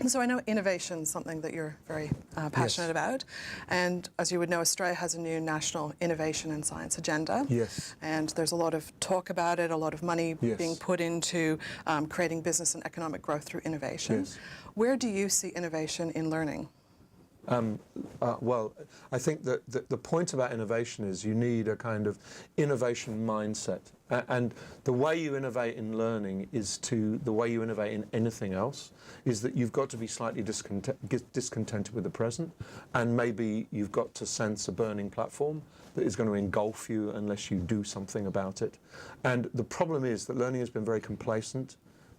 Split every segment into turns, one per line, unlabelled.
So I know innovation is something that you're very passionate about. And as you would know, Australia has a new national innovation and science agenda.
Yes.
And there's a lot of talk about it, a lot of money being put into creating business and economic growth through innovation.
Yes.
Where do you see innovation in learning?
Well, I think that the point about innovation is you need a kind of innovation mindset. And the way you innovate in learning is the way you innovate in anything else, is that you've got to be slightly discontented with the present, and maybe you've got to sense a burning platform that is going to engulf you unless you do something about it. And the problem is that learning has been very complacent,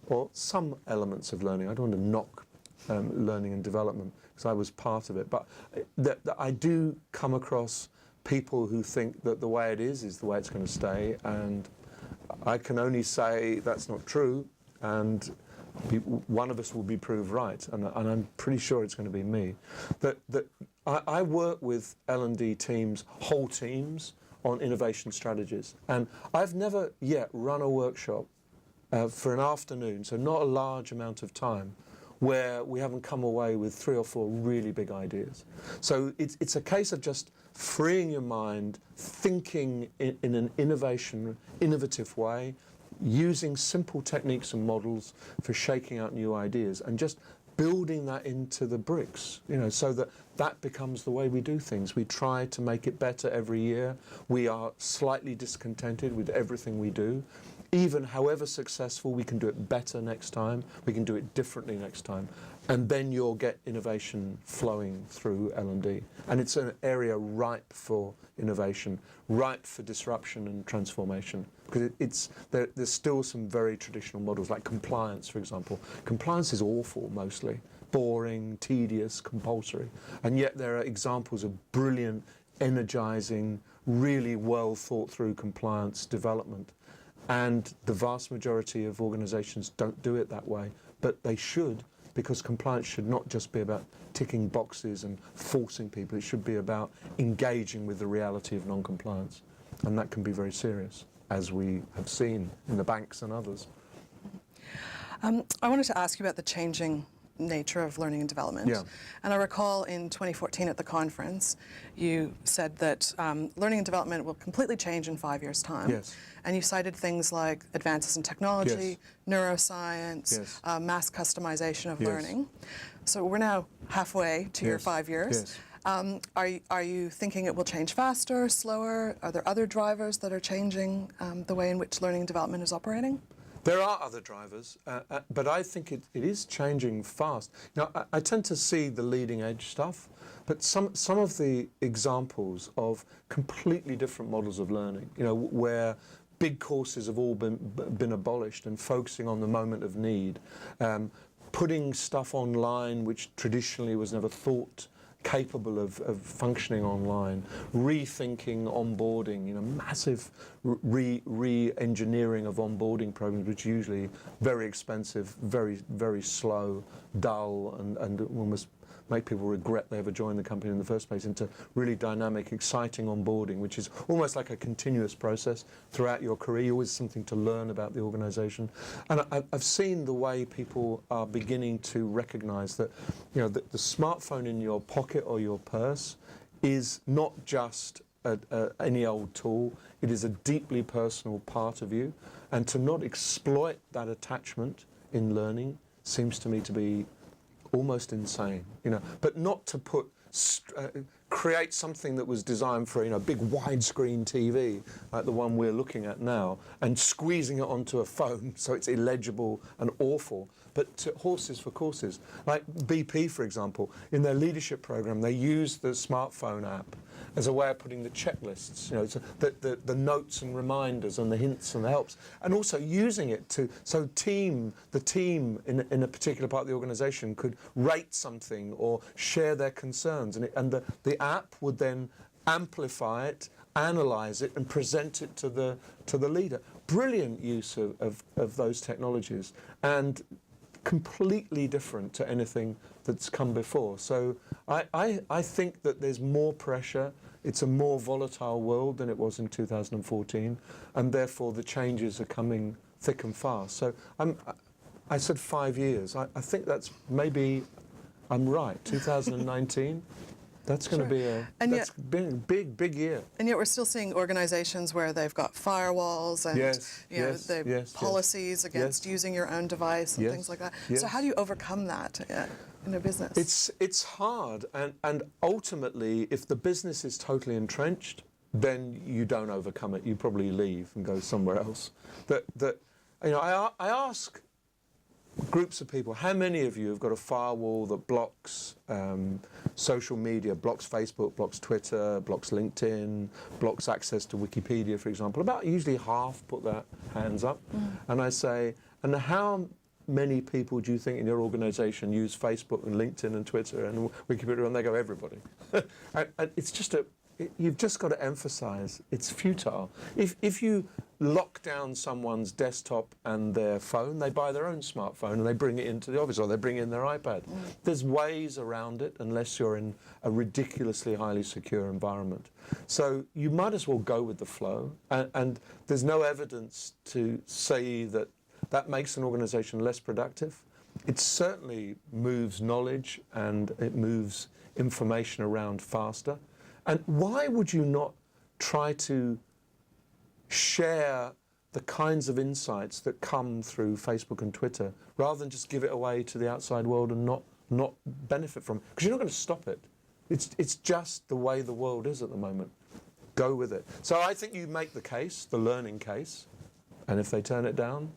or some elements of learning. I don't want to knock learning and development, because I was part of it, but that I do come across people who think that the way it is the way it's going to stay, and I can only say that's not true, and one of us will be proved right, and I'm pretty sure it's going to be me. I work with L&D teams, whole teams, on innovation strategies, and I've never yet run a workshop for an afternoon, so not a large amount of time, where we haven't come away with 3 or 4 really big ideas. So it's a case of just freeing your mind, thinking in an innovative way, using simple techniques and models for shaking out new ideas, and just building that into the bricks, so that becomes the way we do things. We try to make it better every year. We are slightly discontented with everything we do. Even however successful, we can do it better next time, we can do it differently next time, and then you'll get innovation flowing through L&D. And it's an area ripe for innovation, ripe for disruption and transformation, because there's still some very traditional models, like compliance, for example. Compliance is awful, mostly boring, tedious, compulsory, and yet there are examples of brilliant, energizing, really well thought through compliance development. And the vast majority of organisations don't do it that way, but they should, because compliance should not just be about ticking boxes and forcing people. It should be about engaging with the reality of non-compliance, and that can be very serious, as we have seen in the banks and others.
I wanted to ask you about the changing nature of learning and development.
Yeah.
And I recall in 2014 at the conference, you said that learning and development will completely change in 5 years' time.
Yes.
And you cited things like advances in technology, neuroscience, mass customization of learning. So we're now halfway to your 5 years. Are you thinking it will change faster, slower? Are there other drivers that are changing the way in which learning and development is operating?
There are other drivers, but I think it is changing fast. I tend to see the leading edge stuff, but some of the examples of completely different models of learning, where big courses have all been abolished and focusing on the moment of need, putting stuff online which traditionally was never thought capable of functioning online, rethinking onboarding, massive re-engineering of onboarding programs, which are usually very expensive, very, very slow, dull, and almost make people regret they ever joined the company in the first place, into really dynamic, exciting onboarding, which is almost like a continuous process throughout your career, always something to learn about the organisation. And I've seen the way people are beginning to recognise that, the smartphone in your pocket or your purse is not just any old tool. It is a deeply personal part of you, and to not exploit that attachment in learning seems to me to be almost insane, but not to create something that was designed for a big widescreen TV like the one we're looking at now, and squeezing it onto a phone so it's illegible and awful, but to horses for courses. Like BP, for example, in their leadership program, they use the smartphone app as a way of putting the checklists, so the notes and reminders and the hints and the helps, and also using it so the team in a particular part of the organisation could rate something or share their concerns, and the app would then amplify it, analyse it, and present it to the leader. Brilliant use of those technologies, and completely different to anything that's come before. So I think that there's more pressure. It's a more volatile world than it was in 2014, and therefore the changes are coming thick and fast. So I said 5 years. I think that's maybe, I'm right, 2019. That's going to be that's been a big year.
And yet we're still seeing organizations where they've got firewalls and policies against using your own device and things like that. So how do you overcome that in a business?
It's hard, and ultimately, if the business is totally entrenched, then you don't overcome it. You probably leave and go somewhere else. I ask groups of people, how many of you have got a firewall that blocks social media, blocks Facebook, blocks Twitter, blocks LinkedIn, blocks access to Wikipedia, for example? About usually half put their hands up. And I say, and how many people do you think in your organization use Facebook and LinkedIn and Twitter and Wikipedia? And they go, everybody. And it's just you've just got to emphasize it's futile. If you lock down someone's desktop and their phone, they buy their own smartphone and they bring it into the office, or they bring in their iPad. There's ways around it unless you're in a ridiculously highly secure environment. So you might as well go with the flow, and there's no evidence to say that that makes an organization less productive. It certainly moves knowledge and it moves information around faster. And why would you not try to share the kinds of insights that come through Facebook and Twitter, rather than just give it away to the outside world and not benefit from it? Because you're not going to stop it. It's just the way the world is at the moment. Go with it. So I think you make the case, the learning case, and if they turn it down,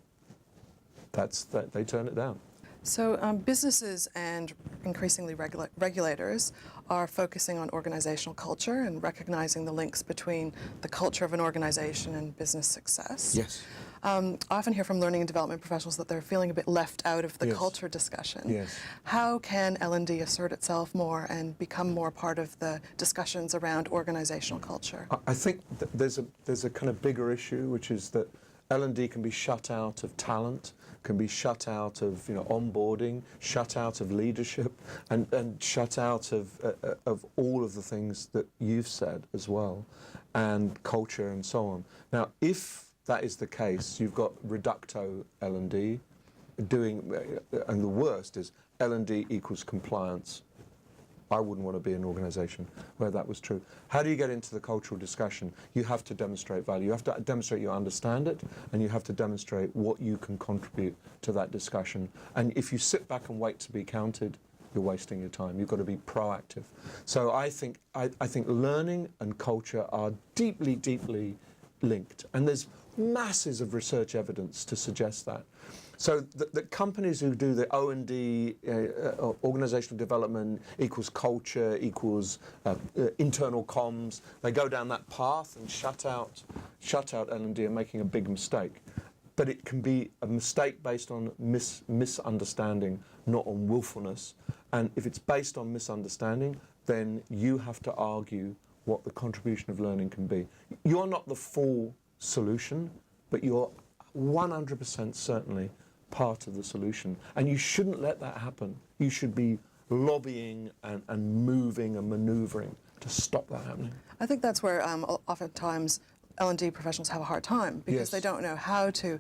they turn it down.
So businesses and increasingly regulators are focusing on organizational culture and recognizing the links between the culture of an organization and business success.
Yes.
I often hear from learning and development professionals that they're feeling a bit left out of the culture discussion.
Yes.
How can L&D assert itself more and become more part of the discussions around organizational culture?
I think there's a kind of bigger issue, which is that L&D can be shut out of talent, can be shut out of onboarding, shut out of leadership, and shut out of all of the things that you've said as well, and culture and so on. Now, if that is the case, you've got reducto L&D doing, and the worst is L&D equals compliance. I wouldn't want to be in an organisation where that was true. How do you get into the cultural discussion? You have to demonstrate value. You have to demonstrate you understand it, and you have to demonstrate what you can contribute to that discussion. And if you sit back and wait to be counted, you're wasting your time. You've got to be proactive. So I think learning and culture are deeply, deeply linked. And there's masses of research evidence to suggest that. So the companies who do the O&D, organizational development equals culture equals internal comms, they go down that path and shut out L&D and making a big mistake. But it can be a mistake based on misunderstanding, not on willfulness. And if it's based on misunderstanding, then you have to argue what the contribution of learning can be. You're not the full solution, but you're 100% certainly part of the solution. And you shouldn't let that happen. You should be lobbying and moving and manoeuvring to stop that happening.
I think that's where oftentimes L&D professionals have a hard time, because they don't know how to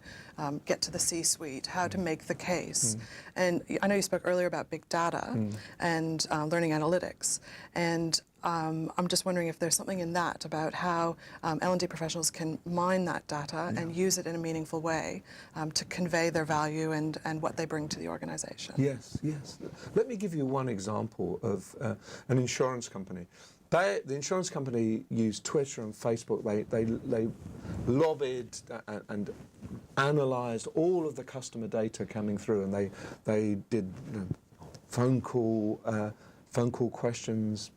get to the C-suite, how to make the case. And I know you spoke earlier about big data and learning analytics, and I'm just wondering if there's something in that about how L&D professionals can mine that data and use it in a meaningful way to convey their value and what they bring to the organization.
Yes, yes. Let me give you one example of an insurance company. The insurance company used Twitter and Facebook. They lobbied and analysed all of the customer data coming through, and they did phone call questions,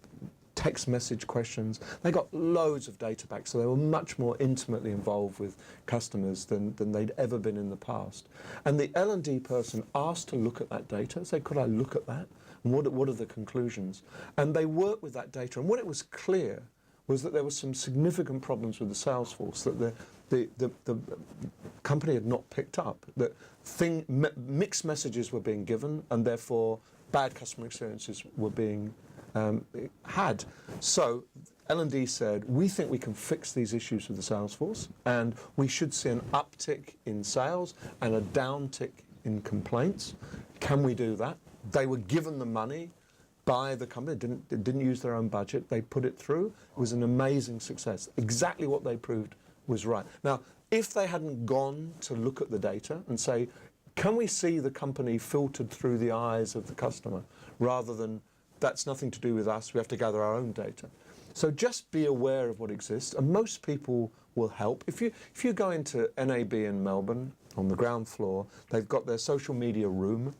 text message questions. They got loads of data back, so they were much more intimately involved with customers than they'd ever been in the past. And the L&D person asked to look at that data, say, could I look at that? And what are the conclusions? And they worked with that data, and what it was clear was that there were some significant problems with the sales force that the company had not picked up, that mixed messages were being given, and therefore bad customer experiences were being had. So L&D said, we think we can fix these issues with the sales force, and we should see an uptick in sales and a downtick in complaints. Can we do that? They were given the money by the company. They didn't use their own budget. They put it through. It was an amazing success. Exactly what they proved was right. Now, if they hadn't gone to look at the data and say, can we see the company filtered through the eyes of the customer, rather than that's nothing to do with us, we have to gather our own data. So just be aware of what exists, and most people will help. If you go into NAB in Melbourne, on the ground floor, they've got their social media room,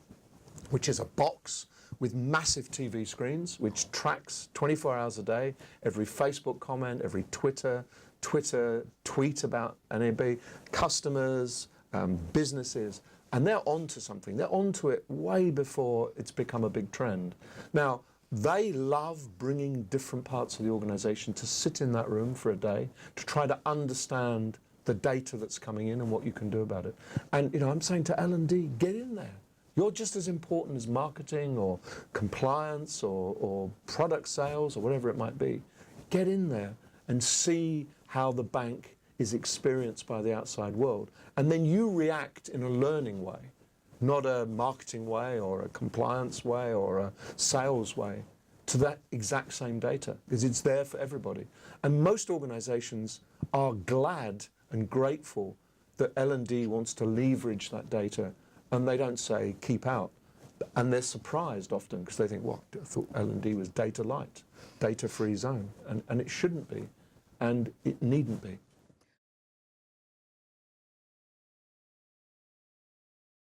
which is a box with massive TV screens, which tracks 24 hours a day, every Facebook comment, every Twitter tweet about NAB, customers, businesses, and they're onto something. They're onto it way before it's become a big trend. Now, they love bringing different parts of the organisation to sit in that room for a day to try to understand the data that's coming in and what you can do about it. And I'm saying to L&D, get in there. You're just as important as marketing or compliance or product sales or whatever it might be. Get in there and see how the bank is experienced by the outside world. And then you react in a learning way, not a marketing way or a compliance way or a sales way, to that exact same data, because it's there for everybody. And most organizations are glad and grateful that L&D wants to leverage that data, and they don't say keep out. And they're surprised often because they think, what, I thought L&D was data light, data free zone, and it shouldn't be, and it needn't be.